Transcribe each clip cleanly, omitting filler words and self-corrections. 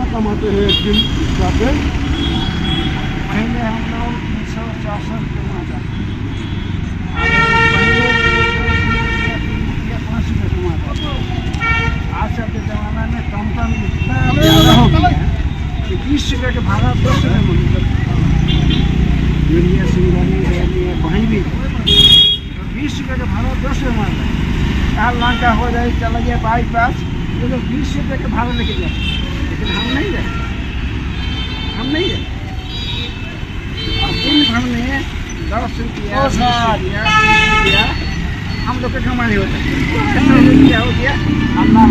कितना कमाते हैं एक दिन रिक्शा पे? पहले हम लोग 300-400 कमाता, पहले 5 रुपये कमाता। आजकल के ज़माना में कम इतना ज़्यादा हो गया है कि 20 रुपये के भाड़ा 10 रुपये मिलता है। सिंगरनी रैली है कहीं भी तो 20 रुपये का भाड़ा 10 रुपये मार रहा है। 4 लाख का हो जाए, चला गया बाईपास, ये लोग 20 रुपये के भाड़ा लेके जाते, लेकिन हम नहीं जाते, हम नहीं जाते। अब दिन भर में 10 रुपया 20 रुपया 30 रुपया हम लोग के कमाई होता है। रुपया हो गया अल्लाह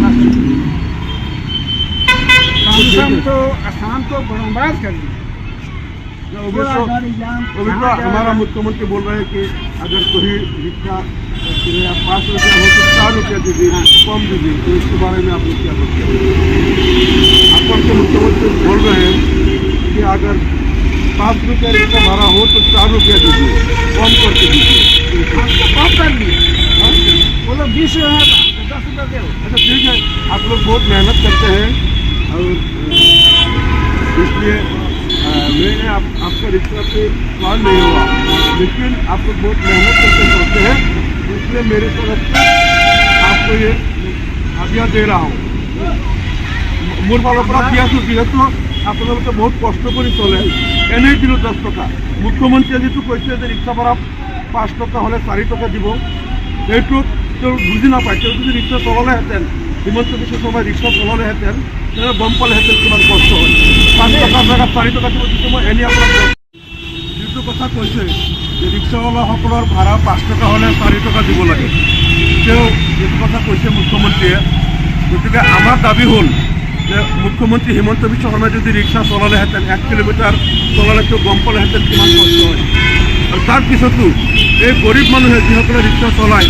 तो आसान तो बर्बाद कर दिया। हमारा मुख्यमंत्री बोल रहे हैं कि अगर कोई रिक्शा 5 रुपया हो तो 4 रुपया दीजिए, कम दीजिए, तो इसके बारे में आप लोग क्या बोलते हैं? अपन के मुख्यमंत्री बोल रहे हैं कि अगर 5 रुपया रिक्शा भाड़ा हो तो 4 रुपया दीजिए, कम करके दीजिए। कम कर दिए, वो लोग 20 रुपया 10 रुपया दे। अच्छा ठीक है, आप लोग बहुत मेहनत करते हैं और इसलिए मैंने आपका रिक्शा पे सवाल नहीं हुआ, लेकिन आप लोग बहुत मेहनत करके करते हैं, इसलिए मेरी तरफ से आपको ये आज्ञा दे रहा हूँ। मोर फालों पर दियासु जेहेतु आपलोके बहुत कष्ट कर चले एने दिल 10 टका मुख्यमंत्री जी कैसे रिक्शा भाड़ा 5 टका हमें 4 टका दी ये बुझी ना पाए जो रिक्शा चलाले हेतें हिमंत विश्व शर्मा रिक्शा चलाले हेतें गम पाले हेतें किमान कष्ट है 5 टका जगह 4 टका दी मैं एने जो कथा कैसे रिक्शावाला भाड़ा 5 टका हमें 4 टका दी लगे जो कथा कैसे मुख्यमंत्री गति के दाबी हल मुख्यमंत्री हिमंत विश्व शर्मा जो रिक्शा चलाले हेतें 1 किलोमीटर चलाले गम पाले हेतें किमान कष्ट है और तार पिछतो ये गरीब मानुहे जिसके रिक्शा चलाय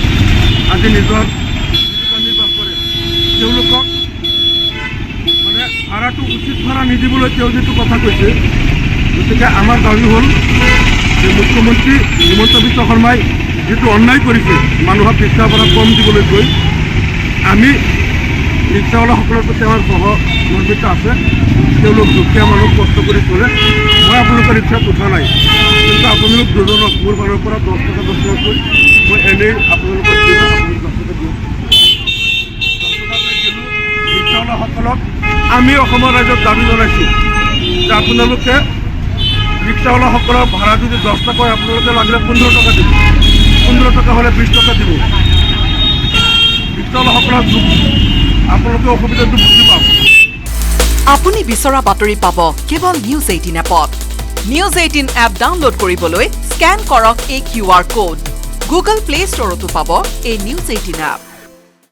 आज निजर जीविका निर्वाह करे माने भाड़ा तो उचित भाड़ा निदिबले जी कथा कैसे गति के दाबी हल मुख्यमंत्री हिमंत विश्व शर्मा जी अन्याय करेছে মানুহক रिक्शा भाड़ा कम दिबले কৈ आमी रिक्शावाला प्रति सहमर्मित आसे दुखिया मानुह कष्ट कर चले मैं आपलोक रिक्शा उठा ना কিন্তু আপোনালোক দুজনক মোৰ ফালৰ পৰা 10 টকা 10 টকা কৈ মই এনেই আপোনালোকক ৰিক্সাৱালাসকলক আমি অসমৰ ৰাইজক দাবী জনাইছোঁ যে আপোনালোকে ৰিক্সাৱালাসকলৰ ভাড়া যদি 10 টকা হয় আপোনালোকে লাগিলে 15 টকা দিব 15 টকা হ'লে 20 টকা দিব ৰিক্সাৱালাসকলক আপোনালোকে অসুবিধাটো বুজি পাব আপুনি বিচৰা বাতৰি পাব কেৱল নিউজ 18 এপত নিউজ 18 এপ ডাউনলোড কৰিবলৈ স্ক্যান কৰক এই QR কোড গুগল প্লে ষ্টৰতো পাব এই নিউজ 18 এপ